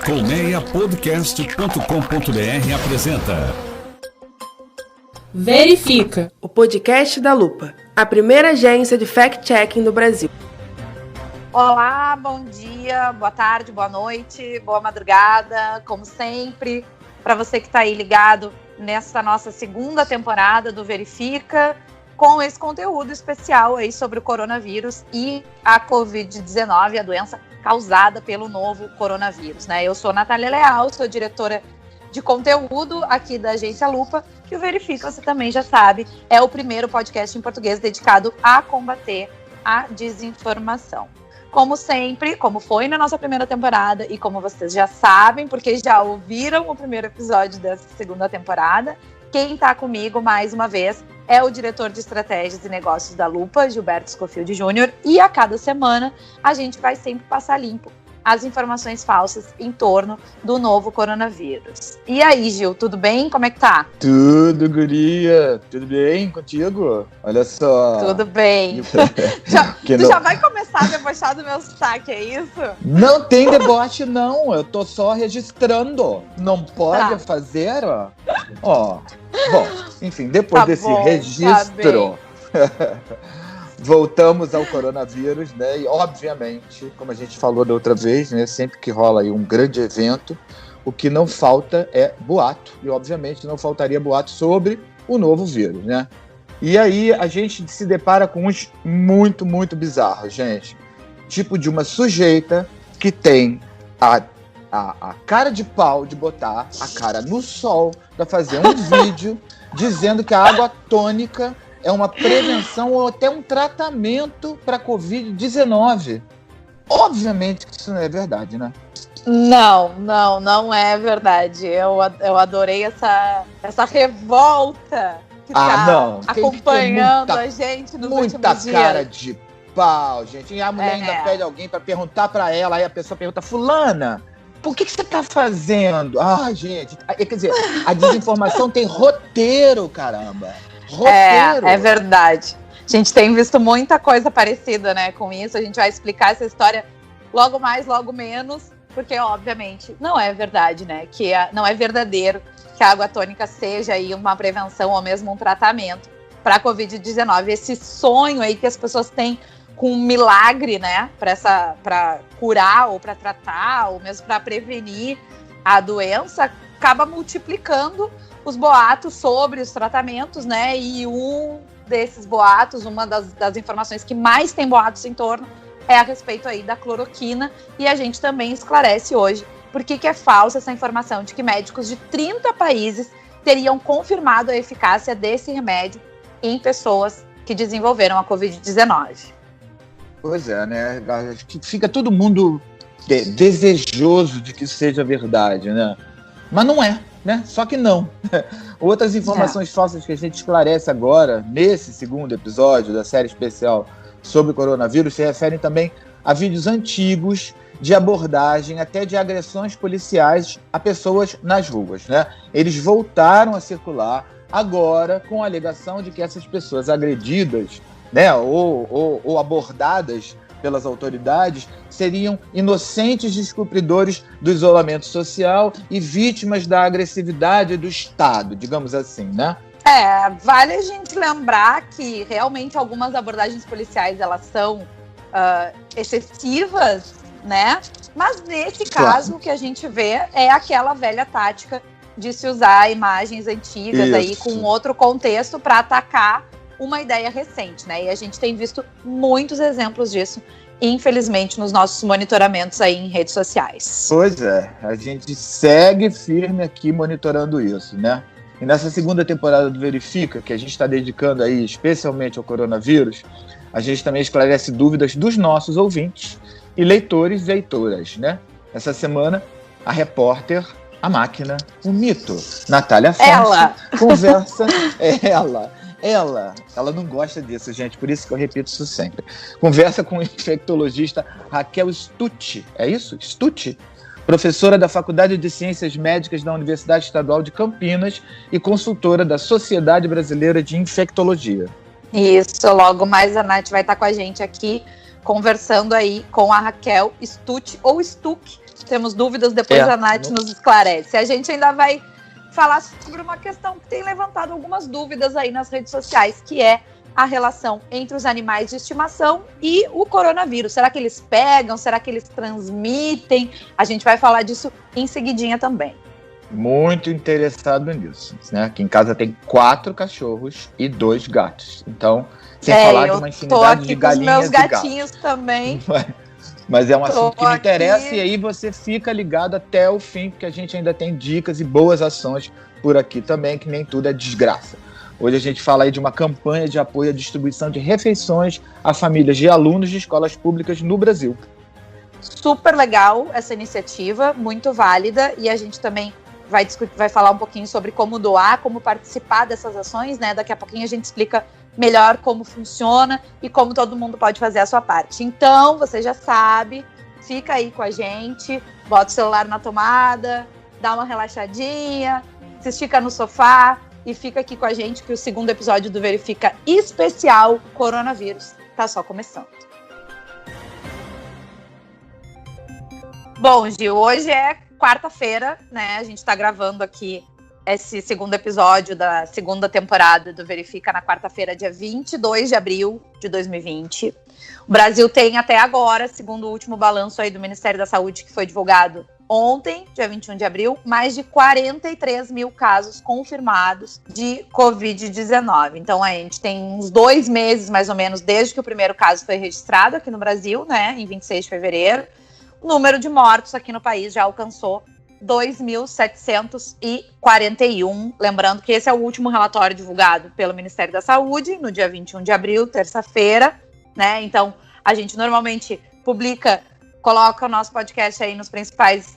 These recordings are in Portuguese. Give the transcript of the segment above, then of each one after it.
Colmeiapodcast.com.br apresenta Verifica, o podcast da Lupa, a primeira agência de fact-checking do Brasil. Olá, bom dia, boa tarde, boa noite, boa madrugada, como sempre, para você que está aí ligado nessa nossa segunda temporada do Verifica, com esse conteúdo especial aí sobre o coronavírus e a Covid-19, a doença causada pelo novo coronavírus, né? Eu sou Natália Leal, sou diretora de conteúdo aqui da agência Lupa, e o Verifica, você também já sabe, é o primeiro podcast em português dedicado a combater a desinformação. Como sempre, como foi na nossa primeira temporada, e como vocês já sabem, porque já ouviram o primeiro episódio dessa segunda temporada, quem está comigo, mais uma vez, é o diretor de estratégias e negócios da Lupa, Gilberto Scofield Jr., e a cada semana a gente vai sempre passar limpo as informações falsas em torno do novo coronavírus. E aí, Gil, tudo bem? Como é que tá? Tudo, guria. Tudo bem contigo? Olha só. Tudo bem. Tu já vai começar a debochar do meu sotaque, é isso? Não tem deboche, não. Eu tô só registrando. Não pode fazer, ó. Ó. Bom, enfim, depois desse registro... Voltamos ao coronavírus, né? E, obviamente, como a gente falou da outra vez, né? Sempre que rola aí um grande evento, o que não falta é boato. E, obviamente, não faltaria boato sobre o novo vírus, né? E aí a gente se depara com uns muito, muito bizarros, gente. Tipo de uma sujeita que tem a cara de pau de botar a cara no sol para fazer um vídeo dizendo que a água tônica é uma prevenção ou até um tratamento para Covid-19. Obviamente que isso não é verdade, né? Não é verdade. Eu adorei essa revolta que tá acompanhando a gente nos últimos dias. Muita cara de pau, gente. E a mulher ainda pede alguém para perguntar para ela, aí a pessoa pergunta, fulana, por que você tá fazendo? Ah, gente, quer dizer, a desinformação tem roteiro, caramba. É verdade. A gente tem visto muita coisa parecida, né, com isso. A gente vai explicar essa história logo mais, logo menos, porque, obviamente, não é verdade, né? Não é verdadeiro que a água tônica seja aí uma prevenção ou mesmo um tratamento para a Covid-19. Esse sonho aí que as pessoas têm com um milagre, né, para curar ou para tratar ou mesmo para prevenir a doença, acaba multiplicando os boatos sobre os tratamentos, né? E um desses boatos, uma das informações que mais tem boatos em torno, é a respeito aí da cloroquina. E a gente também esclarece hoje por que é falsa essa informação de que médicos de 30 países teriam confirmado a eficácia desse remédio em pessoas que desenvolveram a Covid-19. Pois é, né? Acho que fica todo mundo desejoso de que seja verdade, né? Mas não é, né? Só que não. Outras informações falsas que a gente esclarece agora, nesse segundo episódio da série especial sobre o coronavírus, se referem também a vídeos antigos de abordagem, até de agressões policiais a pessoas nas ruas, né? Eles voltaram a circular agora com a alegação de que essas pessoas agredidas, né, ou abordadas pelas autoridades, seriam inocentes descobridores do isolamento social e vítimas da agressividade do Estado, digamos assim, né? Vale a gente lembrar que realmente algumas abordagens policiais, elas são excessivas, né? Mas nesse caso, o que a gente vê é aquela velha tática de se usar imagens antigas aí com outro contexto para atacar uma ideia recente, né? E a gente tem visto muitos exemplos disso, infelizmente, nos nossos monitoramentos aí em redes sociais. Pois é, a gente segue firme aqui monitorando isso, né? E nessa segunda temporada do Verifica, que a gente está dedicando aí especialmente ao coronavírus, a gente também esclarece dúvidas dos nossos ouvintes e leitores e leitoras, né? Essa semana, a repórter, a máquina, o mito, Natália Afonso, conversa... Ela não gosta disso, gente, por isso que eu repito isso sempre. Conversa com o infectologista Raquel Stucci, é isso? Stucci? Professora da Faculdade de Ciências Médicas da Universidade Estadual de Campinas e consultora da Sociedade Brasileira de Infectologia. Isso, logo mais a Nath vai estar com a gente aqui conversando aí com a Raquel Stuck, ou Stuck. Temos dúvidas, depois a Nath nos esclarece. A gente ainda vai falar sobre uma questão que tem levantado algumas dúvidas aí nas redes sociais, que é a relação entre os animais de estimação e o coronavírus. Será que eles pegam? Será que eles transmitem? A gente vai falar disso em seguidinha também. Muito interessado nisso, né? Aqui em casa tem 4 cachorros e 2 gatos. Então, sem falar de uma infinidade de galinhas e gatos. Meus gatinhos também. Mas é um assunto que me interessa e aí você fica ligado até o fim, porque a gente ainda tem dicas e boas ações por aqui também, que nem tudo é desgraça. Hoje a gente fala aí de uma campanha de apoio à distribuição de refeições a famílias de alunos de escolas públicas no Brasil. Super legal essa iniciativa, muito válida, e a gente também vai falar um pouquinho sobre como doar, como participar dessas ações, né? Daqui a pouquinho a gente explica melhor como funciona e como todo mundo pode fazer a sua parte. Então, você já sabe, fica aí com a gente, bota o celular na tomada, dá uma relaxadinha, se estica no sofá e fica aqui com a gente que o segundo episódio do Verifica especial Coronavírus tá só começando. Bom, Gil, hoje é quarta-feira, né? A gente tá gravando aqui esse segundo episódio da segunda temporada do Verifica na quarta-feira, dia 22 de abril de 2020. O Brasil tem até agora, segundo o último balanço aí do Ministério da Saúde, que foi divulgado ontem, dia 21 de abril, mais de 43 mil casos confirmados de Covid-19. Então, a gente tem uns 2 meses, mais ou menos, desde que o primeiro caso foi registrado aqui no Brasil, né, em 26 de fevereiro. O número de mortos aqui no país já alcançou 2.741. Lembrando que esse é o último relatório divulgado pelo Ministério da Saúde, no dia 21 de abril, terça-feira, né? Então, a gente normalmente coloca o nosso podcast aí nos principais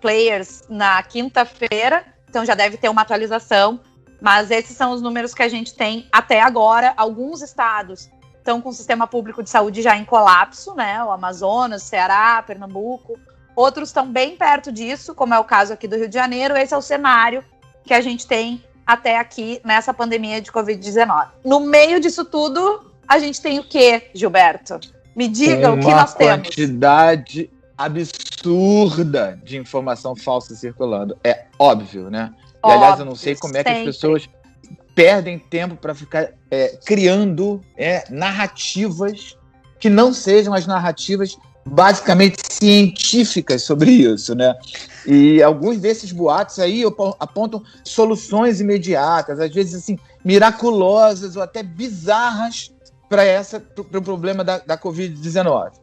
players na quinta-feira, então já deve ter uma atualização, mas esses são os números que a gente tem até agora. Alguns estados estão com o sistema público de saúde já em colapso, né? O Amazonas, Ceará, Pernambuco. Outros estão bem perto disso, como é o caso aqui do Rio de Janeiro. Esse é o cenário que a gente tem até aqui nessa pandemia de Covid-19. No meio disso tudo, a gente tem o quê, Gilberto? Me diga o que nós temos. Uma quantidade absurda de informação falsa circulando. É óbvio, né? E, aliás, eu não sei como é que as pessoas perdem tempo para ficar criando narrativas que não sejam as narrativas basicamente científicas sobre isso, né? E alguns desses boatos aí apontam soluções imediatas, às vezes assim, miraculosas ou até bizarras para o problema da Covid-19.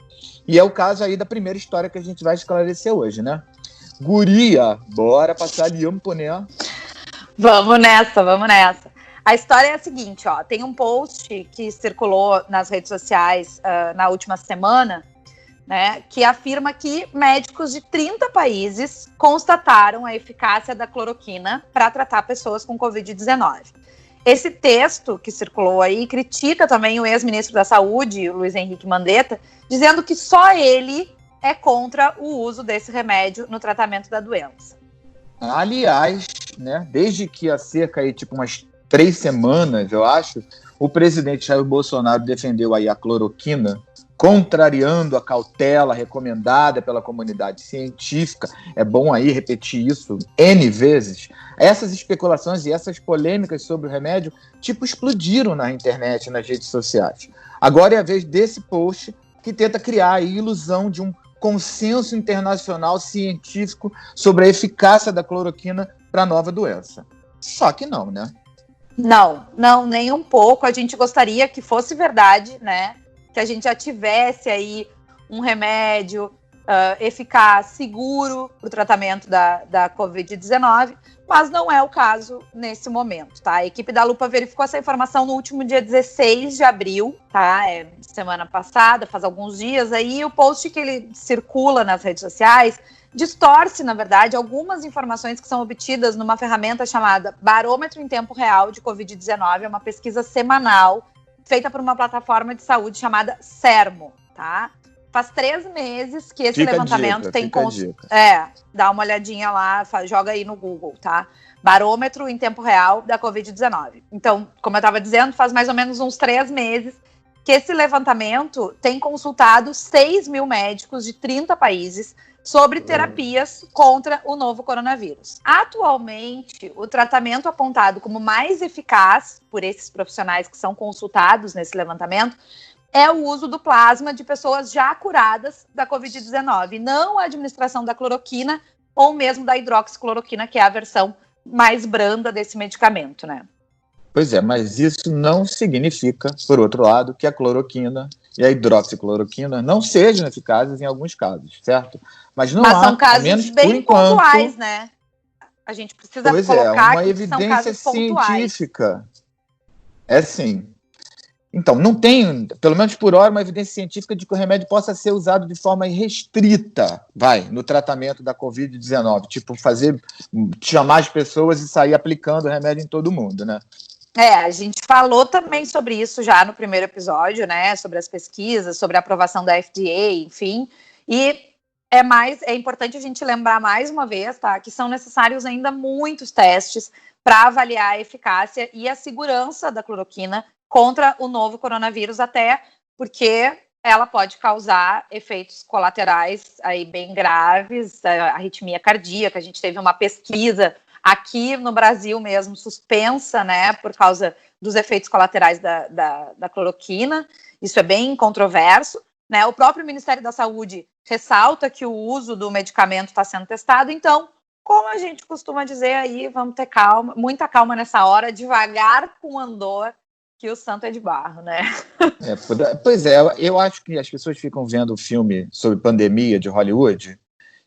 E é o caso aí da primeira história que a gente vai esclarecer hoje, né? Guria, bora passar limpo, né? Vamos nessa. A história é a seguinte, ó, tem um post que circulou nas redes sociais na última semana, né, que afirma que médicos de 30 países constataram a eficácia da cloroquina para tratar pessoas com Covid-19. Esse texto que circulou aí critica também o ex-ministro da Saúde, o Luiz Henrique Mandetta, dizendo que só ele é contra o uso desse remédio no tratamento da doença. Aliás, né, desde que há cerca aí, umas 3 semanas, eu acho, o presidente Jair Bolsonaro defendeu aí a cloroquina, contrariando a cautela recomendada pela comunidade científica. É bom aí repetir isso N vezes. Essas especulações e essas polêmicas sobre o remédio, explodiram na internet, nas redes sociais. Agora é a vez desse post que tenta criar a ilusão de um consenso internacional científico sobre a eficácia da cloroquina para a nova doença. Só que não, né? Não, nem um pouco. A gente gostaria que fosse verdade, né? Que a gente já tivesse aí um remédio eficaz, seguro para o tratamento da Covid-19, mas não é o caso nesse momento, tá? A equipe da Lupa verificou essa informação no último dia 16 de abril, tá? Semana passada, faz alguns dias aí, o post que ele circula nas redes sociais distorce, na verdade, algumas informações que são obtidas numa ferramenta chamada Barômetro em Tempo Real de Covid-19, é uma pesquisa semanal feita por uma plataforma de saúde chamada Sermo, tá? Faz 3 meses que esse levantamento tem... dá uma olhadinha lá, joga aí no Google, tá? Barômetro em Tempo Real da Covid-19. Então, como eu estava dizendo, faz mais ou menos uns 3 meses que esse levantamento tem consultado 6 mil médicos de 30 países sobre terapias contra o novo coronavírus. Atualmente, o tratamento apontado como mais eficaz por esses profissionais que são consultados nesse levantamento é o uso do plasma de pessoas já curadas da Covid-19, não a administração da cloroquina ou mesmo da hidroxicloroquina, que é a versão mais branda desse medicamento, né? Pois é, mas isso não significa, por outro lado, que a cloroquina e a hidroxicloroquina não sejam eficazes em alguns casos, certo? Mas são casos bem pontuais, né? A gente precisa colocar uma evidência científica. É sim. Então, não tem, pelo menos por hora, uma evidência científica de que o remédio possa ser usado de forma irrestrita, no tratamento da Covid-19. Tipo, chamar as pessoas e sair aplicando o remédio em todo mundo, né? A gente falou também sobre isso já no primeiro episódio, né? Sobre as pesquisas, sobre a aprovação da FDA, enfim. E é importante a gente lembrar mais uma vez, tá? Que são necessários ainda muitos testes para avaliar a eficácia e a segurança da cloroquina contra o novo coronavírus, até porque ela pode causar efeitos colaterais aí bem graves, arritmia cardíaca. A gente teve uma pesquisa aqui no Brasil mesmo suspensa, né, por causa dos efeitos colaterais da cloroquina. Isso é bem controverso, né? O próprio Ministério da Saúde ressalta que o uso do medicamento está sendo testado. Então, como a gente costuma dizer aí, vamos ter calma, muita calma nessa hora, devagar com andor, que o santo é de barro, né? Pois é, eu acho que as pessoas ficam vendo o filme sobre pandemia de Hollywood,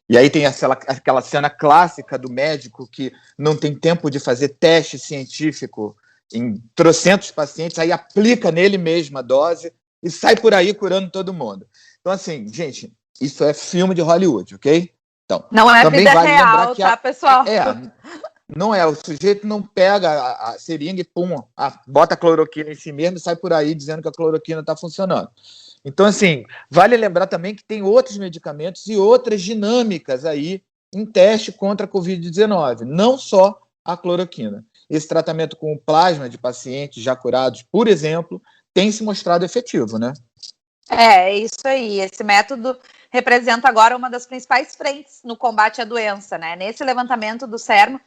e aí tem aquela cena clássica do médico que não tem tempo de fazer teste científico em trocentos pacientes, aí aplica nele mesmo a dose e sai por aí curando todo mundo. Então, assim, gente, isso é filme de Hollywood, ok? Então, não é vida real, tá, pessoal? Não é, o sujeito não pega a seringa e bota a cloroquina em si mesmo e sai por aí dizendo que a cloroquina está funcionando. Então, assim, vale lembrar também que tem outros medicamentos e outras dinâmicas aí em teste contra a Covid-19, não só a cloroquina. Esse tratamento com o plasma de pacientes já curados, por exemplo, tem se mostrado efetivo, né? É isso aí. Esse método representa agora uma das principais frentes no combate à doença, né? Nesse levantamento do Sermo,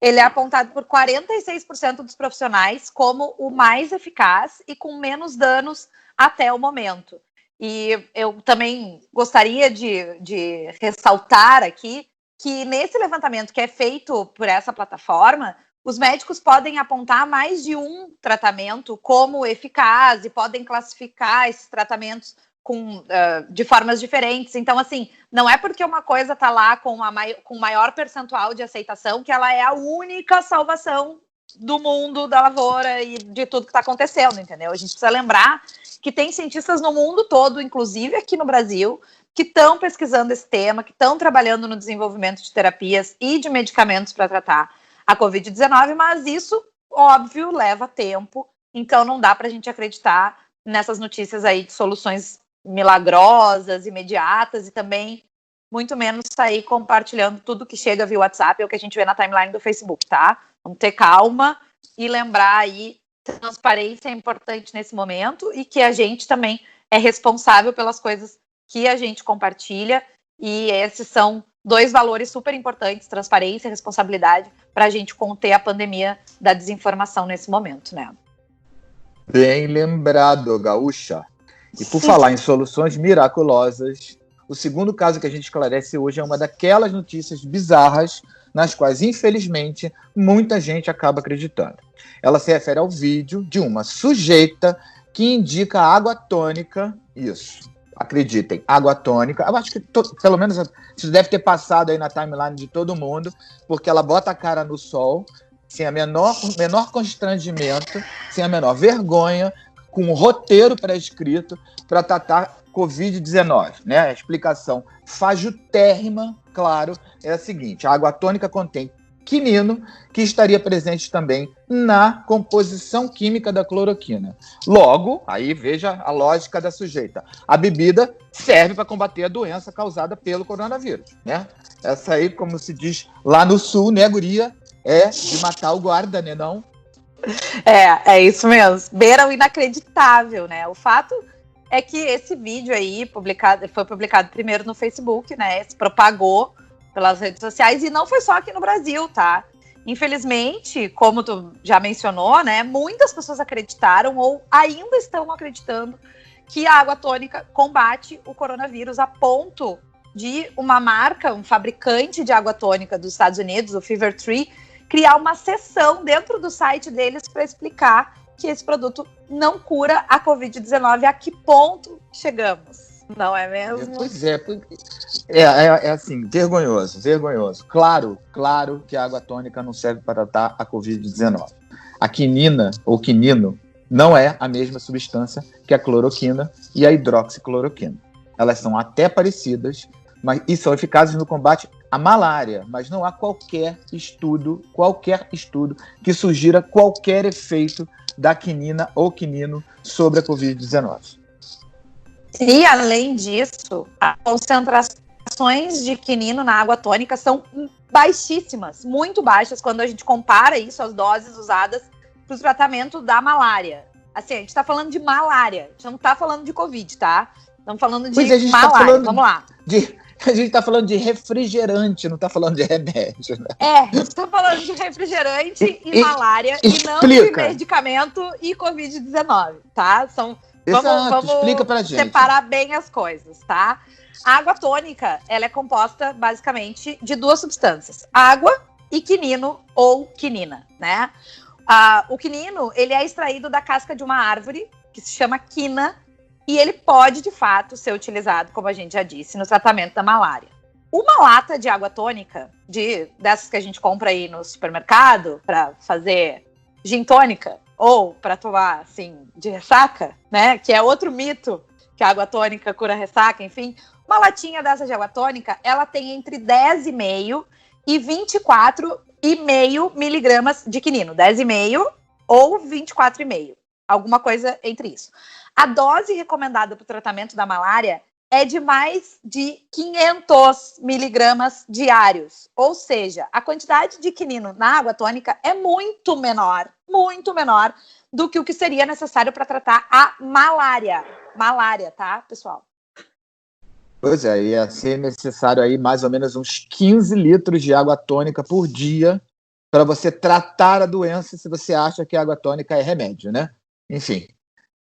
ele é apontado por 46% dos profissionais como o mais eficaz e com menos danos até o momento. E eu também gostaria de ressaltar aqui que nesse levantamento que é feito por essa plataforma, os médicos podem apontar mais de um tratamento como eficaz e podem classificar esses tratamentos de formas diferentes. Então, assim, não é porque uma coisa está lá com maior percentual de aceitação que ela é a única salvação do mundo da lavoura e de tudo que está acontecendo, entendeu? A gente precisa lembrar que tem cientistas no mundo todo, inclusive aqui no Brasil, que estão pesquisando esse tema, que estão trabalhando no desenvolvimento de terapias e de medicamentos para tratar a Covid-19, mas isso, óbvio, leva tempo, então não dá para a gente acreditar nessas notícias aí de soluções milagrosas, imediatas, e também muito menos sair compartilhando tudo que chega via WhatsApp ou que a gente vê na timeline do Facebook, tá? Vamos ter calma e lembrar aí, transparência é importante nesse momento e que a gente também é responsável pelas coisas que a gente compartilha, e esses são dois valores super importantes, transparência e responsabilidade, para a gente conter a pandemia da desinformação nesse momento, né? Bem lembrado, Gaúcha. E por falar em soluções miraculosas, o segundo caso que a gente esclarece hoje é uma daquelas notícias bizarras nas quais, infelizmente, muita gente acaba acreditando. Ela se refere ao vídeo de uma sujeita que indica água tônica, isso, acreditem, água tônica. Eu acho que pelo menos isso deve ter passado aí na timeline de todo mundo, porque ela bota a cara no sol, sem a menor constrangimento, sem a menor vergonha, com um roteiro pré-escrito para tratar Covid-19, né? A explicação fajutérrima, claro, é a seguinte: a água tônica contém quinino, que estaria presente também na composição química da cloroquina. Logo, aí veja a lógica da sujeita. A bebida serve para combater a doença causada pelo coronavírus, né? Essa aí, como se diz lá no sul, né, guria? É de matar o guarda, né, não? É isso mesmo. Beira o inacreditável, né? O fato é que esse vídeo aí foi publicado primeiro no Facebook, né? Se propagou pelas redes sociais e não foi só aqui no Brasil, tá? Infelizmente, como tu já mencionou, né? Muitas pessoas acreditaram ou ainda estão acreditando que a água tônica combate o coronavírus a ponto de uma marca, um fabricante de água tônica dos Estados Unidos, o Fever Tree, criar uma seção dentro do site deles para explicar que esse produto não cura a Covid-19. A que ponto chegamos? Não é mesmo? Pois é assim, vergonhoso. Claro que a água tônica não serve para tratar a Covid-19. A quinina, ou quinino, não é a mesma substância que a cloroquina e a hidroxicloroquina. Elas são até parecidas, mas e são eficazes no combate à malária, mas não há qualquer estudo que sugira qualquer efeito da quinina ou quinino sobre a Covid-19. E, além disso, as concentrações de quinino na água tônica são baixíssimas, muito baixas, quando a gente compara isso às doses usadas para o tratamento da malária. Assim, a gente está falando de malária, a gente não está falando de Covid, tá? Estamos falando de malária, vamos lá. A gente está falando de refrigerante, não está falando de remédio, né? A gente está falando de refrigerante e malária, e não de medicamento e Covid-19, tá? Vamos explica pra gente. Separar bem as coisas, tá? A água tônica, ela é composta basicamente de duas substâncias, água e quinino ou quinina, né? O quinino, ele é extraído da casca de uma árvore que se chama quina, e ele pode, de fato, ser utilizado, como a gente já disse, no tratamento da malária. Uma lata de água tônica, dessas que a gente compra aí no supermercado para fazer gin tônica ou para tomar, assim, de ressaca, né? Que é outro mito, que a água tônica cura ressaca, enfim. Uma latinha dessa de água tônica, ela tem entre 10,5 e 24,5 miligramas de quinino. 10,5 ou 24,5. Alguma coisa entre isso. A dose recomendada para o tratamento da malária é de mais de 500 miligramas diários. Ou seja, a quantidade de quinino na água tônica é muito menor do que o que seria necessário para tratar a malária. Malária, tá, pessoal? Pois é, ia ser necessário aí mais ou menos uns 15 litros de água tônica por dia para você tratar a doença se você acha que a água tônica é remédio, né? Enfim,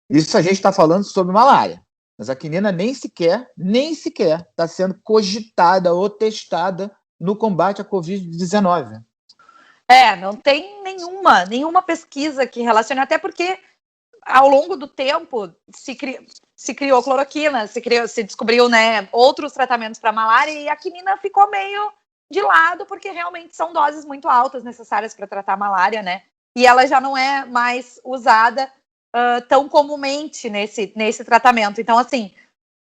isso a gente está falando sobre malária, mas a quinina nem sequer está sendo cogitada ou testada no combate à Covid-19. Não tem nenhuma pesquisa que relacione, até porque ao longo do tempo se criou cloroquina, se descobriu, né, outros tratamentos para malária, e a quinina ficou meio de lado, porque realmente são doses muito altas necessárias para tratar a malária, né? E ela já não é mais usada tão comumente nesse tratamento. Então, assim,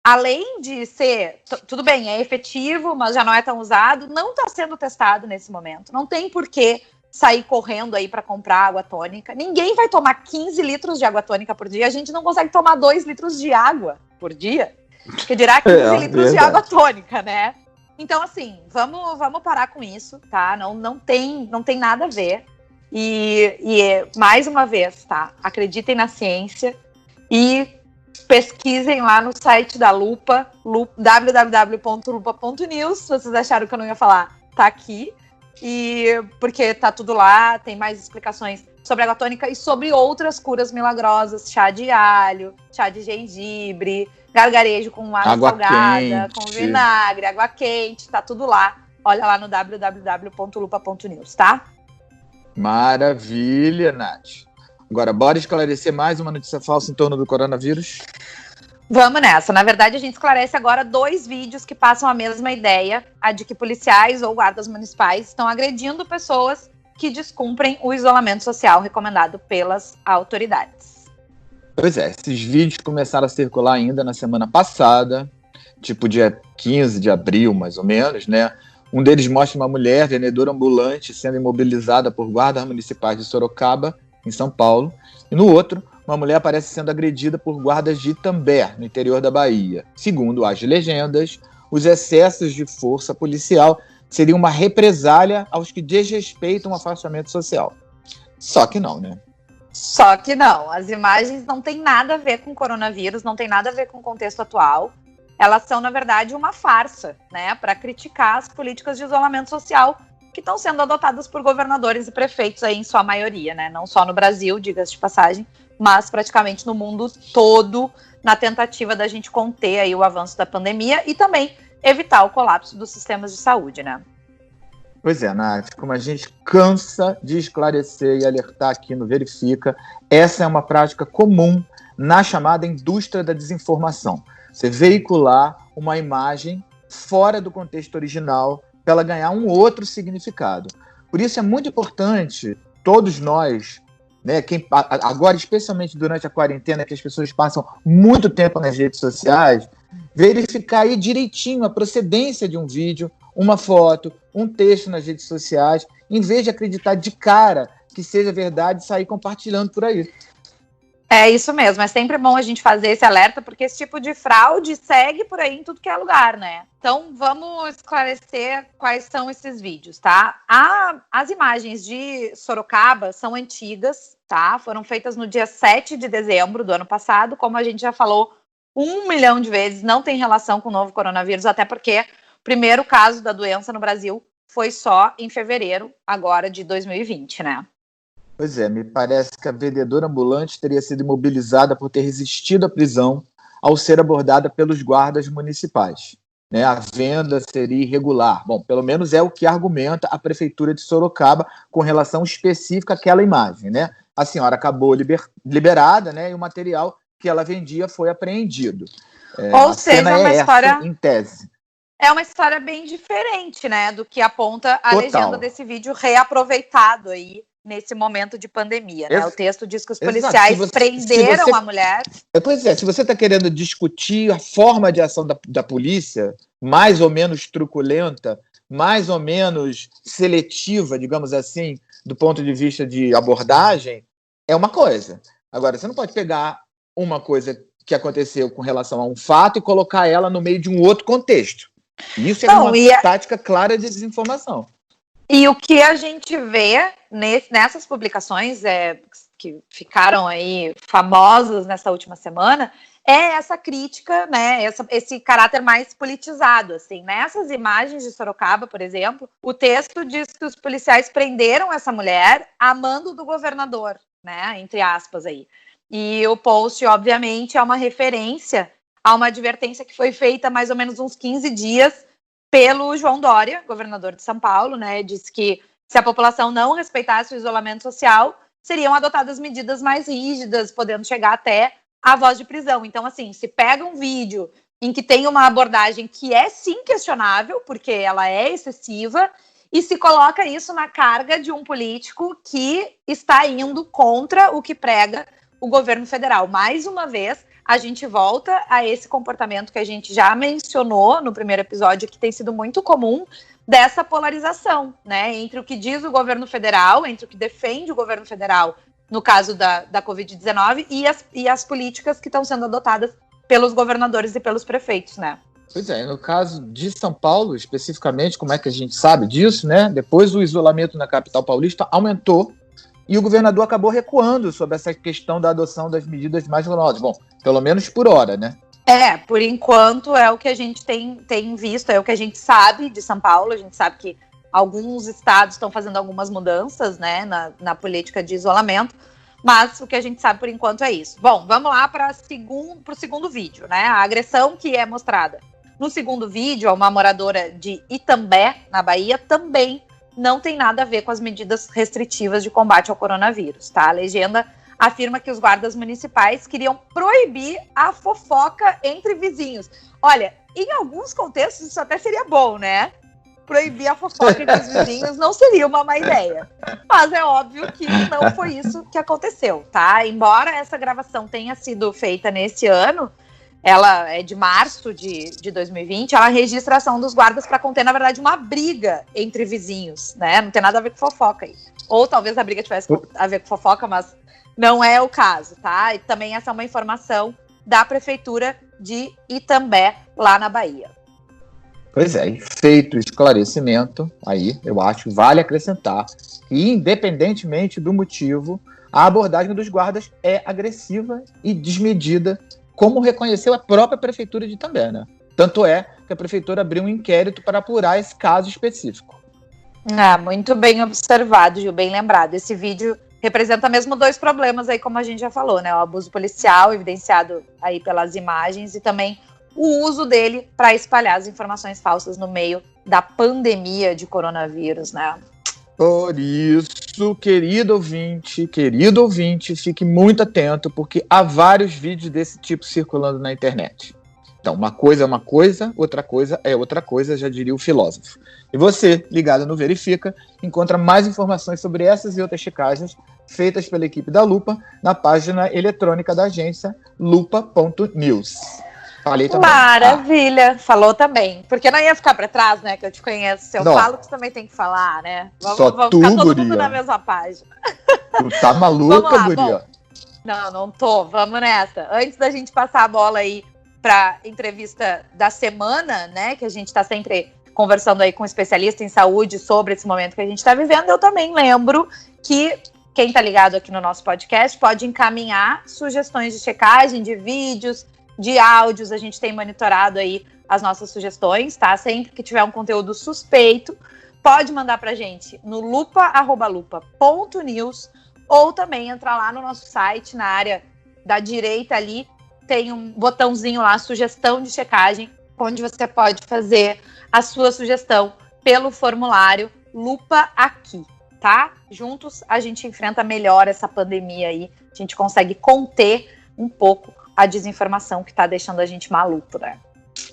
além de ser, tudo bem, é efetivo, mas já não é tão usado, não está sendo testado nesse momento. Não tem por que sair correndo aí para comprar água tônica. Ninguém vai tomar 15 litros de água tônica por dia. A gente não consegue tomar 2 litros de água por dia, que dirá 15 litros de água tônica, né? Então, assim, vamos parar com isso, tá? Não tem nada a ver. E mais uma vez, tá? Acreditem na ciência e pesquisem lá no site da Lupa, www.lupa.news. Se vocês acharam que eu não ia falar, tá aqui. Porque tá tudo lá, tem mais explicações sobre água tônica e sobre outras curas milagrosas, chá de alho, chá de gengibre, gargarejo com água salgada, com vinagre, água quente, tá tudo lá. Olha lá no www.lupa.news, tá? Maravilha, Nath. Agora, bora esclarecer mais uma notícia falsa em torno do coronavírus? Vamos nessa. Na verdade, a gente esclarece agora 2 vídeos que passam a mesma ideia, a de que policiais ou guardas municipais estão agredindo pessoas que descumprem o isolamento social recomendado pelas autoridades. Pois é, esses vídeos começaram a circular ainda na semana passada, tipo dia 15 de abril, mais ou menos, né? Um deles mostra uma mulher, vendedora ambulante, sendo imobilizada por guardas municipais de Sorocaba, em São Paulo. E no outro, uma mulher aparece sendo agredida por guardas de Itambé, no interior da Bahia. Segundo as legendas, os excessos de força policial seriam uma represália aos que desrespeitam o afastamento social. Só que não, né? Só que não, as imagens não têm nada a ver com o coronavírus, não tem nada a ver com o contexto atual. Elas são, na verdade, uma farsa, né, para criticar as políticas de isolamento social que estão sendo adotadas por governadores e prefeitos aí, em sua maioria, né, não só no Brasil, diga-se de passagem, mas praticamente no mundo todo, na tentativa da gente conter aí o avanço da pandemia e também evitar o colapso dos sistemas de saúde, né? Pois é, Nath, como a gente cansa de esclarecer e alertar aqui no Verifica, essa é uma prática comum na chamada indústria da desinformação. Você veicular uma imagem fora do contexto original para ela ganhar um outro significado. Por isso é muito importante, todos nós, né, agora especialmente durante a quarentena, que as pessoas passam muito tempo nas redes sociais, verificar aí direitinho a procedência de um vídeo, uma foto, um texto nas redes sociais, em vez de acreditar de cara que seja verdade e sair compartilhando por aí. É isso mesmo, é sempre bom a gente fazer esse alerta, porque esse tipo de fraude segue por aí em tudo que é lugar, né? Então, vamos esclarecer quais são esses vídeos, tá? As imagens de Sorocaba são antigas, tá? Foram feitas no dia 7 de dezembro do ano passado, como a gente já falou 1 milhão de vezes, não tem relação com o novo coronavírus, até porque o primeiro caso da doença no Brasil foi só em fevereiro, agora de 2020, né? Pois é, me parece que a vendedora ambulante teria sido imobilizada por ter resistido à prisão ao ser abordada pelos guardas municipais. Né? A venda seria irregular. Bom, pelo menos é o que argumenta a Prefeitura de Sorocaba com relação específica àquela imagem. Né? A senhora acabou liberada, né? E o material que ela vendia foi apreendido. Ou seja, é uma história em tese. É uma história bem diferente, né, do que aponta a Total. legenda desse vídeo reaproveitado aí nesse momento de pandemia, né? O texto diz que os policiais prenderam a mulher. Pois é, se você está querendo discutir a forma de ação da polícia, mais ou menos truculenta, mais ou menos seletiva, digamos assim, do ponto de vista de abordagem, é uma coisa. Agora, você não pode pegar uma coisa que aconteceu com relação a um fato e colocar ela no meio de um outro contexto. Isso é uma tática clara de desinformação. E o que a gente vê nessas publicações que ficaram aí famosas nessa última semana é essa crítica, né, esse caráter mais politizado, assim. Nessas imagens de Sorocaba, por exemplo, o texto diz que os policiais prenderam essa mulher a mando do governador, né, entre aspas aí. E o post, obviamente, é uma referência a uma advertência que foi feita há mais ou menos uns 15 dias pelo João Dória, governador de São Paulo, né? Disse que se a população não respeitasse o isolamento social, seriam adotadas medidas mais rígidas, podendo chegar até a voz de prisão. Então, assim, se pega um vídeo em que tem uma abordagem que é sim questionável, porque ela é excessiva, e se coloca isso na carga de um político que está indo contra o que prega o governo federal. Mais uma vez, a gente volta a esse comportamento que a gente já mencionou no primeiro episódio, que tem sido muito comum, dessa polarização, né, entre o que diz o governo federal, entre o que defende o governo federal, no caso da Covid-19, e as políticas que estão sendo adotadas pelos governadores e pelos prefeitos, né. Pois é, no caso de São Paulo, especificamente, como é que a gente sabe disso, né, depois o isolamento na capital paulista aumentou, e o governador acabou recuando sobre essa questão da adoção das medidas mais rigorosas. Bom, pelo menos por hora, né? Por enquanto é o que a gente tem visto, é o que a gente sabe de São Paulo. A gente sabe que alguns estados estão fazendo algumas mudanças, né, na política de isolamento, mas o que a gente sabe por enquanto é isso. Bom, vamos lá para o segundo vídeo, né? A agressão que é mostrada no segundo vídeo a uma moradora de Itambé, na Bahia, também não tem nada a ver com as medidas restritivas de combate ao coronavírus, tá? A legenda afirma que os guardas municipais queriam proibir a fofoca entre vizinhos. Olha, em alguns contextos isso até seria bom, né? Proibir a fofoca entre os vizinhos não seria uma má ideia. Mas é óbvio que não foi isso que aconteceu, tá? Embora essa gravação tenha sido feita nesse ano, ela é de março de 2020, ela registra a ação dos guardas para conter, na verdade, uma briga entre vizinhos, né? Não tem nada a ver com fofoca aí. Ou talvez a briga tivesse a ver com fofoca, mas não é o caso, tá? E também essa é uma informação da Prefeitura de Itambé, lá na Bahia. Pois é, feito o esclarecimento, aí eu acho que vale acrescentar que, independentemente do motivo, a abordagem dos guardas é agressiva e desmedida, como reconheceu a própria Prefeitura de Itambé, né? Tanto é que a Prefeitura abriu um inquérito para apurar esse caso específico. Muito bem observado, Gil, bem lembrado. Esse vídeo representa mesmo dois problemas aí, como a gente já falou, né? O abuso policial, evidenciado aí pelas imagens, e também o uso dele para espalhar as informações falsas no meio da pandemia de coronavírus, né? Por isso, querido ouvinte, fique muito atento, porque há vários vídeos desse tipo circulando na internet. Então, uma coisa é uma coisa, outra coisa é outra coisa, já diria o filósofo. E você, ligado no Verifica, encontra mais informações sobre essas e outras checagens feitas pela equipe da Lupa na página eletrônica da agência lupa.news. Falei também. Maravilha, falou também. Porque não ia ficar para trás, né? Que eu te conheço. Se eu falo, tu também tem que falar, né? Vamos ficar todo mundo na mesma página. Tu tá maluca, guria? Não tô. Vamos nessa. Antes da gente passar a bola aí para entrevista da semana, né? Que a gente está sempre conversando aí com especialistas em saúde sobre esse momento que a gente está vivendo, eu também lembro que quem tá ligado aqui no nosso podcast pode encaminhar sugestões de checagem, de vídeos, de áudios. A gente tem monitorado aí as nossas sugestões, tá? Sempre que tiver um conteúdo suspeito, pode mandar pra gente no lupa@lupa.news ou também entrar lá no nosso site, na área da direita ali, tem um botãozinho lá, sugestão de checagem, onde você pode fazer a sua sugestão pelo formulário Lupa Aqui, tá? Juntos a gente enfrenta melhor essa pandemia aí, a gente consegue conter um pouco a desinformação que tá deixando a gente maluco, né?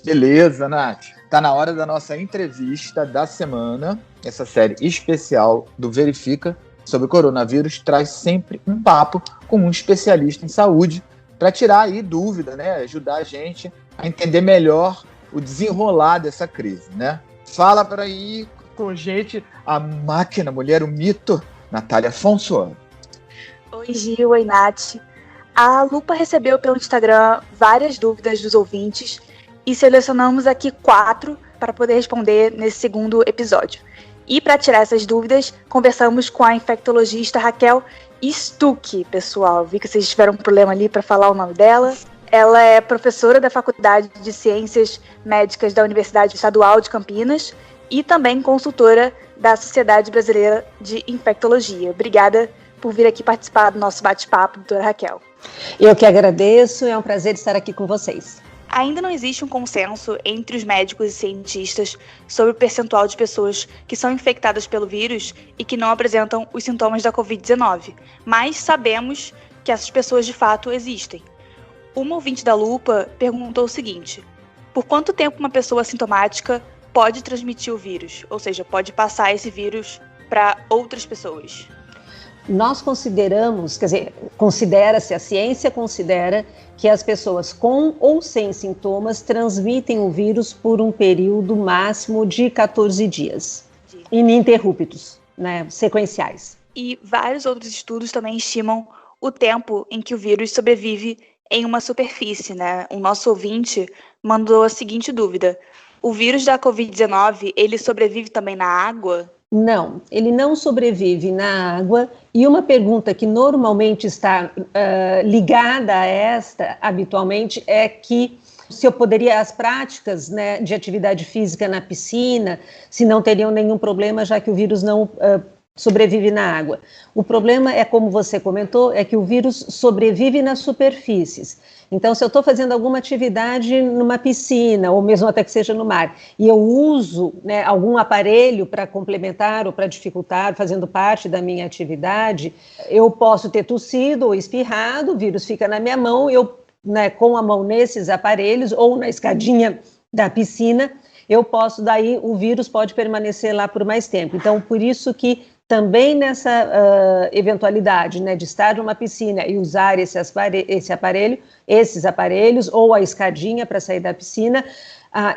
Beleza, Nath. Tá na hora da nossa entrevista da semana. Essa série especial do Verifica sobre o coronavírus traz sempre um papo com um especialista em saúde para tirar aí dúvida, né? Ajudar a gente a entender melhor o desenrolar dessa crise, né? Fala para aí com gente, a máquina, mulher, o mito, Natália Afonso. Oi, Gil, oi, Nath. A Lupa recebeu pelo Instagram várias dúvidas dos ouvintes e selecionamos aqui 4 para poder responder nesse segundo episódio. E para tirar essas dúvidas, conversamos com a infectologista Raquel Stuck, pessoal. Vi que vocês tiveram um problema ali para falar o nome dela. Ela é professora da Faculdade de Ciências Médicas da Universidade Estadual de Campinas e também consultora da Sociedade Brasileira de Infectologia. Obrigada por vir aqui participar do nosso bate-papo, doutora Raquel. Eu que agradeço, é um prazer estar aqui com vocês. Ainda não existe um consenso entre os médicos e cientistas sobre o percentual de pessoas que são infectadas pelo vírus e que não apresentam os sintomas da Covid-19, mas sabemos que essas pessoas de fato existem. Uma ouvinte da Lupa perguntou o seguinte: por quanto tempo uma pessoa assintomática pode transmitir o vírus? Ou seja, pode passar esse vírus para outras pessoas? Nós consideramos, a ciência considera que as pessoas com ou sem sintomas transmitem o vírus por um período máximo de 14 dias, ininterruptos, né, sequenciais. E vários outros estudos também estimam o tempo em que o vírus sobrevive em uma superfície, né? O nosso ouvinte mandou a seguinte dúvida: o vírus da Covid-19, ele sobrevive também na água? Não, ele não sobrevive na água. E uma pergunta que normalmente está ligada a esta, habitualmente, é que se eu poderia, as práticas, né, de atividade física na piscina, se não teriam nenhum problema, já que o vírus não sobrevive na água. O problema é, como você comentou, é que o vírus sobrevive nas superfícies. Então, se eu estou fazendo alguma atividade numa piscina, ou mesmo até que seja no mar, e eu uso, né, algum aparelho para complementar ou para dificultar, fazendo parte da minha atividade, eu posso ter tossido ou espirrado, o vírus fica na minha mão, eu, né, com a mão nesses aparelhos ou na escadinha da piscina, eu posso, daí o vírus pode permanecer lá por mais tempo. Então, por isso que também nessa eventualidade, né, de estar numa piscina e usar esses aparelhos ou a escadinha para sair da piscina,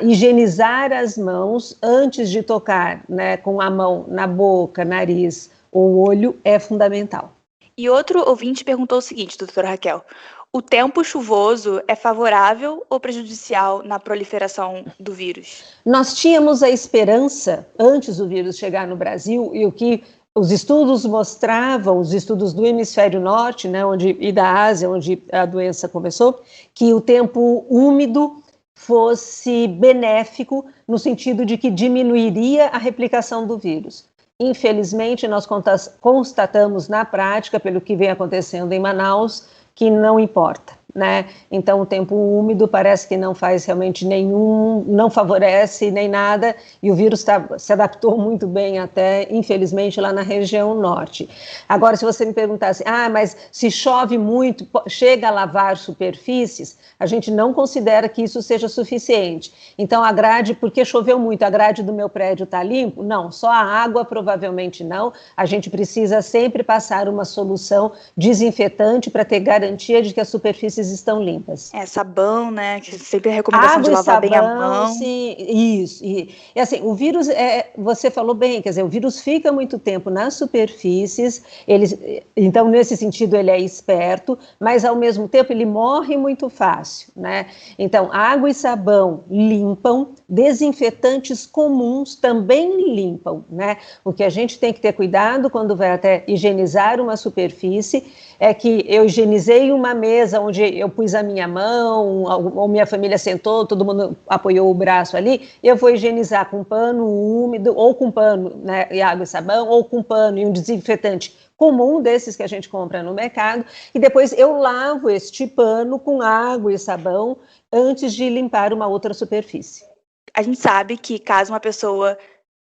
higienizar as mãos antes de tocar, né, com a mão na boca, nariz ou olho é fundamental. E outro ouvinte perguntou o seguinte, doutora Raquel: o tempo chuvoso é favorável ou prejudicial na proliferação do vírus? Nós tínhamos a esperança, antes do vírus chegar no Brasil, e o que os estudos mostravam, os estudos do hemisfério norte, né, e da Ásia, onde a doença começou, que o tempo úmido fosse benéfico no sentido de que diminuiria a replicação do vírus. Infelizmente, nós constatamos na prática, pelo que vem acontecendo em Manaus, que não importa, né? Então, o tempo úmido parece que não faz realmente não favorece nem nada, e o vírus se adaptou muito bem até, infelizmente, lá na região norte. Agora, se você me perguntasse, mas se chove muito, chega a lavar superfícies, a gente não considera que isso seja suficiente. Então, a grade, porque choveu muito, a grade do meu prédio está limpo? Não, só a água provavelmente não. A gente precisa sempre passar uma solução desinfetante para ter garantia de que as superfícies estão limpas. Sabão, né? Que sempre é a recomendação de lavar sabão, bem a mão. Sim, isso. E assim, o vírus, você falou bem, quer dizer, o vírus fica muito tempo nas superfícies, então, nesse sentido, ele é esperto, mas, ao mesmo tempo, ele morre muito fácil, né? Então, água e sabão limpam, desinfetantes comuns também limpam, né? O que a gente tem que ter cuidado quando vai até higienizar uma superfície é que eu higienizei uma mesa onde eu pus a minha mão, ou minha família sentou, todo mundo apoiou o braço ali, eu vou higienizar com pano úmido, ou com pano, né, e água e sabão, ou com pano e um desinfetante comum desses que a gente compra no mercado, e depois eu lavo este pano com água e sabão antes de limpar uma outra superfície. A gente sabe que caso uma pessoa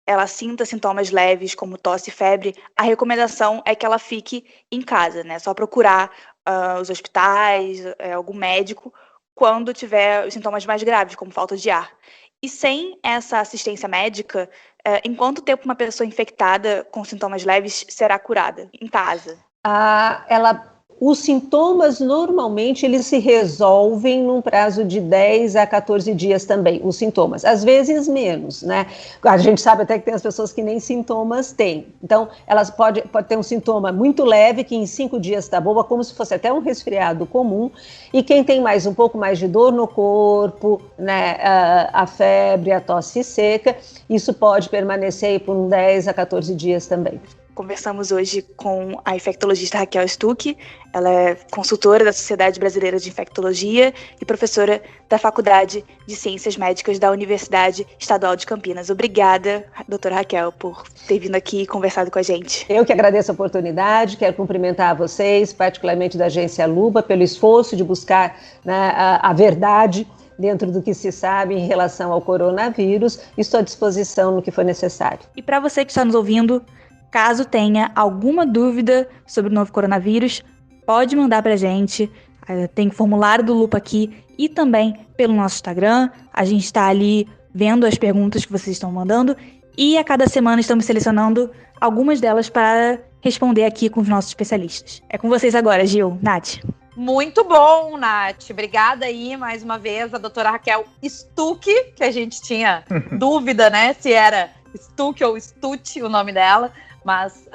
ela sinta sintomas leves, como tosse e febre, a recomendação é que ela fique em casa, né? Só procurar os hospitais, algum médico, quando tiver os sintomas mais graves, como falta de ar. E sem essa assistência médica, em quanto tempo uma pessoa infectada com sintomas leves será curada em casa? Os sintomas, normalmente, eles se resolvem num prazo de 10 a 14 dias também, os sintomas. Às vezes menos, né? A gente sabe até que tem as pessoas que nem sintomas têm. Então, elas pode ter um sintoma muito leve, que em 5 dias está boa, como se fosse até um resfriado comum. E quem tem um pouco mais de dor no corpo, né, a febre, a tosse seca, isso pode permanecer aí por 10 a 14 dias também. Conversamos hoje com a infectologista Raquel Stuck. Ela é consultora da Sociedade Brasileira de Infectologia e professora da Faculdade de Ciências Médicas da Universidade Estadual de Campinas. Obrigada, doutora Raquel, por ter vindo aqui e conversado com a gente. Eu que agradeço a oportunidade, quero cumprimentar vocês, particularmente da Agência Lupa, pelo esforço de buscar, né, a verdade dentro do que se sabe em relação ao coronavírus. Estou à disposição no que for necessário. E para você que está nos ouvindo, caso tenha alguma dúvida sobre o novo coronavírus, pode mandar para a gente. Tem o formulário do Lupa aqui e também pelo nosso Instagram. A gente está ali vendo as perguntas que vocês estão mandando e a cada semana estamos selecionando algumas delas para responder aqui com os nossos especialistas. É com vocês agora, Gil, Nath. Muito bom, Nath. Obrigada aí mais uma vez a doutora Raquel Stuck, que a gente tinha dúvida, né, se era Stuck ou Stutt o nome dela. Mas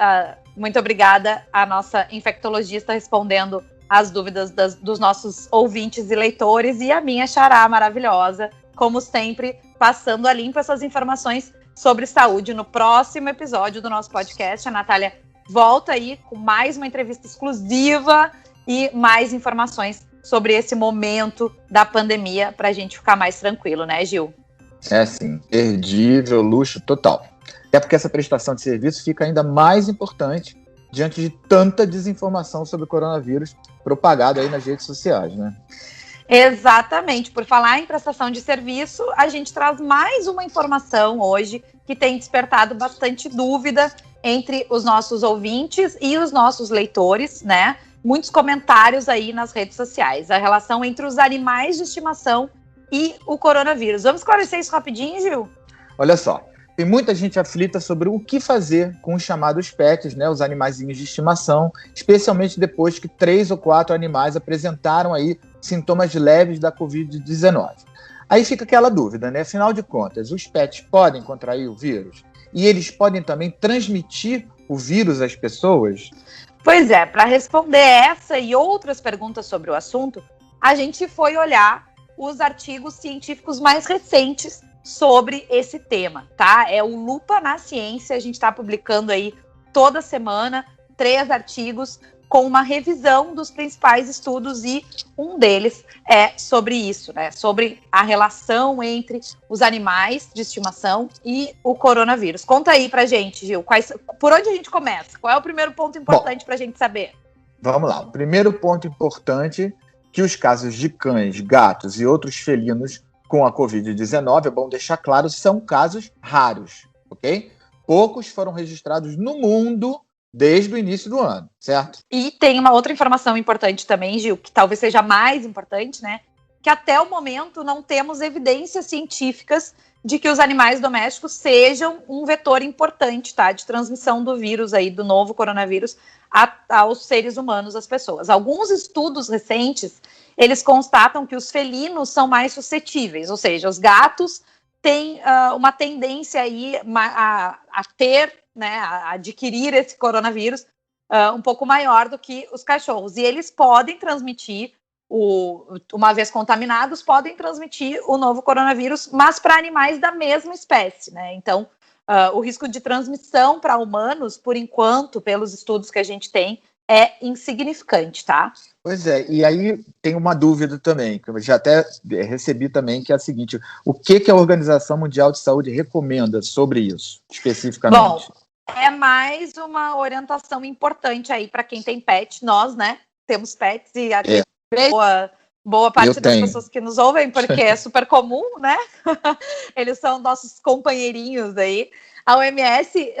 muito obrigada à nossa infectologista respondendo as dúvidas dos nossos ouvintes e leitores, e a minha xará maravilhosa, como sempre, passando a limpo essas informações sobre saúde. No próximo episódio do nosso podcast, a Natália volta aí com mais uma entrevista exclusiva e mais informações sobre esse momento da pandemia para a gente ficar mais tranquilo, né, Gil? É sim, perdível, luxo total. Até porque essa prestação de serviço fica ainda mais importante diante de tanta desinformação sobre o coronavírus propagada aí nas redes sociais, né? Exatamente. Por falar em prestação de serviço, a gente traz mais uma informação hoje que tem despertado bastante dúvida entre os nossos ouvintes e os nossos leitores, né? Muitos comentários aí nas redes sociais. A relação entre os animais de estimação e o coronavírus. Vamos esclarecer isso rapidinho, Gil? Olha só. Tem muita gente aflita sobre o que fazer com os chamados pets, né, os animaizinhos de estimação, especialmente depois que 3 ou 4 animais apresentaram aí sintomas leves da Covid-19. Aí fica aquela dúvida, né? Afinal de contas, os pets podem contrair o vírus? E eles podem também transmitir o vírus às pessoas? Pois é, para responder essa e outras perguntas sobre o assunto, a gente foi olhar os artigos científicos mais recentes sobre esse tema, tá? É o Lupa na Ciência, a gente está publicando aí toda semana 3 artigos com uma revisão dos principais estudos, e um deles é sobre isso, né? Sobre a relação entre os animais de estimação e o coronavírus. Conta aí pra gente, Gil, por onde a gente começa? Qual é o primeiro ponto importante pra gente saber? Vamos lá. O primeiro ponto importante, que os casos de cães, gatos e outros felinos com a Covid-19, é bom deixar claro, são casos raros, ok? Poucos foram registrados no mundo desde o início do ano, certo? E tem uma outra informação importante também, Gil, que talvez seja mais importante, né? Que até o momento não temos evidências científicas de que os animais domésticos sejam um vetor importante, tá? De transmissão do vírus aí, do novo coronavírus, aos seres humanos, às pessoas. Alguns estudos recentes, eles constatam que os felinos são mais suscetíveis, ou seja, os gatos têm uma tendência aí a ter, né, a adquirir esse coronavírus um pouco maior do que os cachorros. E eles podem transmitir, uma vez contaminados, podem transmitir o novo coronavírus, mas para animais da mesma espécie, né? Então, o risco de transmissão para humanos, por enquanto, pelos estudos que a gente tem, é insignificante, tá? Pois é, e aí tem uma dúvida também, que eu já até recebi também, que é a seguinte: o que a Organização Mundial de Saúde recomenda sobre isso, especificamente? Bom, é mais uma orientação importante aí para quem tem pet. Nós, né, temos pets, e boa parte das pessoas que nos ouvem, porque é super comum, né? Eles são nossos companheirinhos aí. A OMS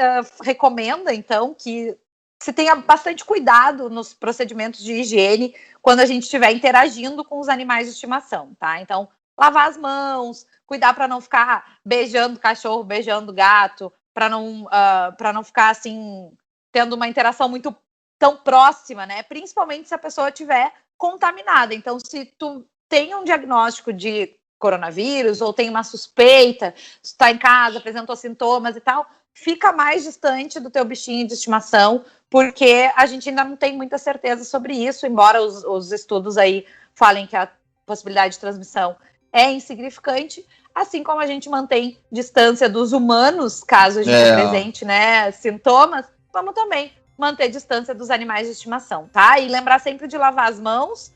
recomenda, então, que se tenha bastante cuidado nos procedimentos de higiene quando a gente estiver interagindo com os animais de estimação, tá? Então, lavar as mãos, cuidar para não ficar beijando cachorro, beijando gato, para não ficar, assim, tendo uma interação muito tão próxima, né? Principalmente se a pessoa estiver contaminada. Então, se tu tem um diagnóstico de coronavírus ou tem uma suspeita, está em casa, apresentou sintomas e tal, fica mais distante do teu bichinho de estimação, porque a gente ainda não tem muita certeza sobre isso, embora os estudos aí falem que a possibilidade de transmissão é insignificante, assim como a gente mantém distância dos humanos, caso a gente apresente, né, sintomas, vamos também manter distância dos animais de estimação, tá? E lembrar sempre de lavar as mãos,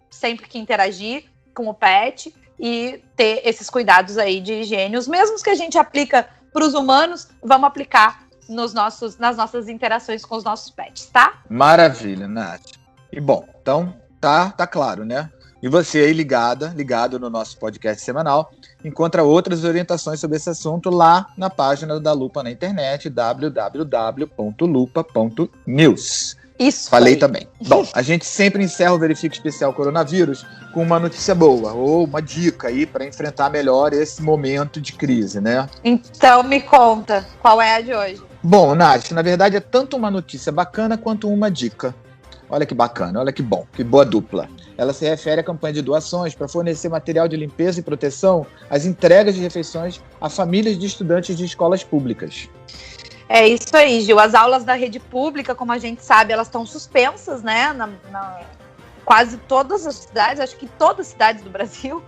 sempre que interagir com o pet, e ter esses cuidados aí de higiene, os mesmos que a gente aplica para os humanos, vamos aplicar nas nossas interações com os nossos pets, tá? Maravilha, Nath. E bom, então tá claro, né? E você aí ligado no nosso podcast semanal, encontra outras orientações sobre esse assunto lá na página da Lupa na internet, www.lupa.news. Isso. Falei também. Bom, a gente sempre encerra o Verifique Especial Coronavírus com uma notícia boa, ou uma dica aí para enfrentar melhor esse momento de crise, né? Então me conta, qual é a de hoje? Bom, Nath, na verdade é tanto uma notícia bacana quanto uma dica. Olha que bacana, olha que bom, que boa dupla. Ela se refere à campanha de doações para fornecer material de limpeza e proteção às entregas de refeições a famílias de estudantes de escolas públicas. É isso aí, Gil. As aulas da rede pública, como a gente sabe, elas estão suspensas, né? Quase todas as cidades, acho que todas as cidades do Brasil,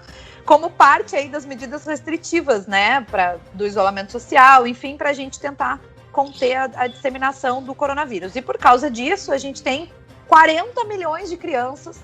como parte aí das medidas restritivas, né? Do isolamento social, enfim, para a gente tentar conter a disseminação do coronavírus. E por causa disso, a gente tem 40 milhões de crianças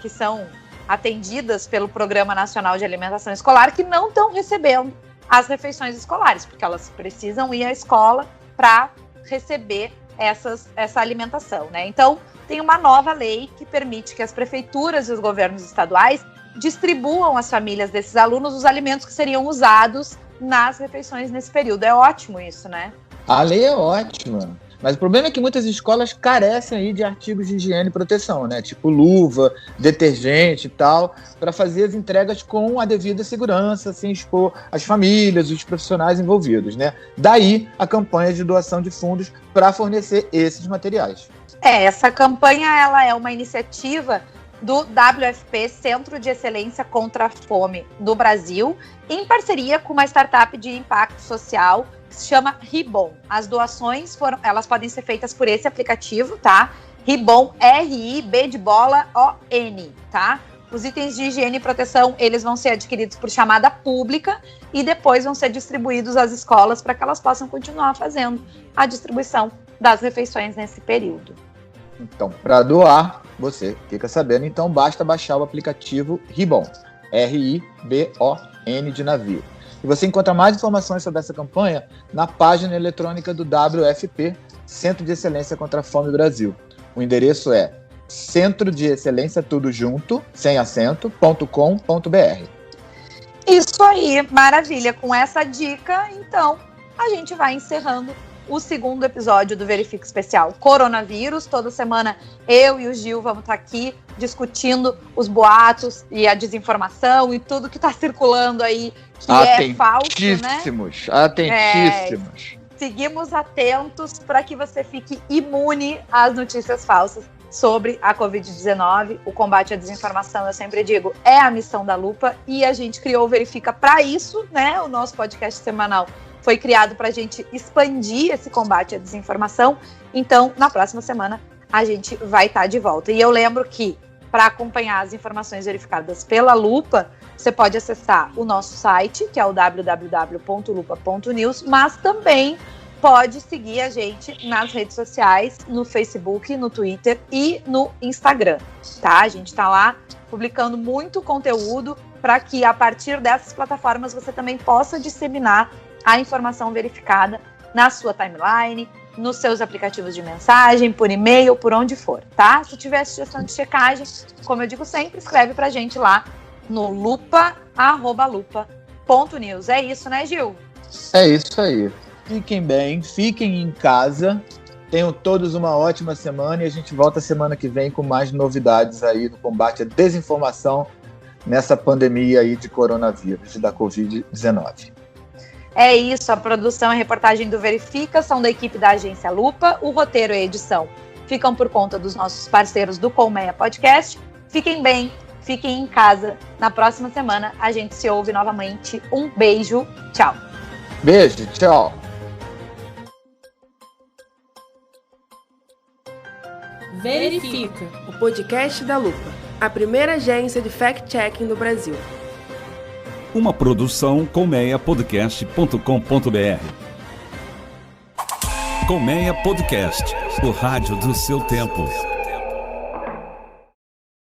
que são atendidas pelo Programa Nacional de Alimentação Escolar que não estão recebendo as refeições escolares, porque elas precisam ir à escola para receber essa alimentação, né? Então, tem uma nova lei que permite que as prefeituras e os governos estaduais distribuam às famílias desses alunos os alimentos que seriam usados nas refeições nesse período. É ótimo isso, né? A lei é ótima. Mas o problema é que muitas escolas carecem aí de artigos de higiene e proteção, né? Tipo luva, detergente e tal, para fazer as entregas com a devida segurança, sem expor as famílias, os profissionais envolvidos, né? Daí a campanha de doação de fundos para fornecer esses materiais. Essa campanha ela é uma iniciativa do WFP, Centro de Excelência contra a Fome do Brasil, em parceria com uma startup de impacto social que se chama Ribon. As doações elas podem ser feitas por esse aplicativo, tá? Ribon, R-I-B de bola, O-N, tá? Os itens de higiene e proteção, eles vão ser adquiridos por chamada pública e depois vão ser distribuídos às escolas para que elas possam continuar fazendo a distribuição das refeições nesse período. Então, para doar, você fica sabendo, então basta baixar o aplicativo Ribon, R-I-B-O-N de navio. E você encontra mais informações sobre essa campanha na página eletrônica do WFP, Centro de Excelência contra a Fome Brasil. O endereço é Centro de Excelência, tudo junto, sem acento.com.br. Isso aí, maravilha. Com essa dica, então, a gente vai encerrando o segundo episódio do Verifica Especial Coronavírus. Toda semana eu e o Gil vamos estar aqui discutindo os boatos e a desinformação e tudo que está circulando aí que é falso, né? Atentíssimos. Seguimos atentos para que você fique imune às notícias falsas sobre a Covid-19. O combate à desinformação, eu sempre digo, é a missão da Lupa e a gente criou o Verifica para isso, né? O nosso podcast semanal foi criado para a gente expandir esse combate à desinformação. Então, na próxima semana, a gente vai estar de volta. E eu lembro que, para acompanhar as informações verificadas pela Lupa, você pode acessar o nosso site, que é o www.lupa.news, mas também pode seguir a gente nas redes sociais, no Facebook, no Twitter e no Instagram, tá? A gente está lá publicando muito conteúdo para que, a partir dessas plataformas, você também possa disseminar a informação verificada na sua timeline, nos seus aplicativos de mensagem, por e-mail, por onde for, tá? Se tiver sugestão de checagem, como eu digo sempre, escreve pra gente lá no lupa@lupa.news. É isso, né, Gil? É isso aí. Fiquem bem, fiquem em casa, tenham todos uma ótima semana e a gente volta semana que vem com mais novidades aí no combate à desinformação nessa pandemia aí de coronavírus e da Covid-19. É isso, a produção e reportagem do Verifica são da equipe da Agência Lupa, o roteiro e a edição ficam por conta dos nossos parceiros do Colmeia Podcast. Fiquem bem, fiquem em casa. Na próxima semana a gente se ouve novamente. Um beijo, tchau. Beijo, tchau. Verifica, o podcast da Lupa, a primeira agência de fact-checking do Brasil. Uma produção colmeiapodcast.com.br. Colmeia Podcast, o rádio do seu tempo.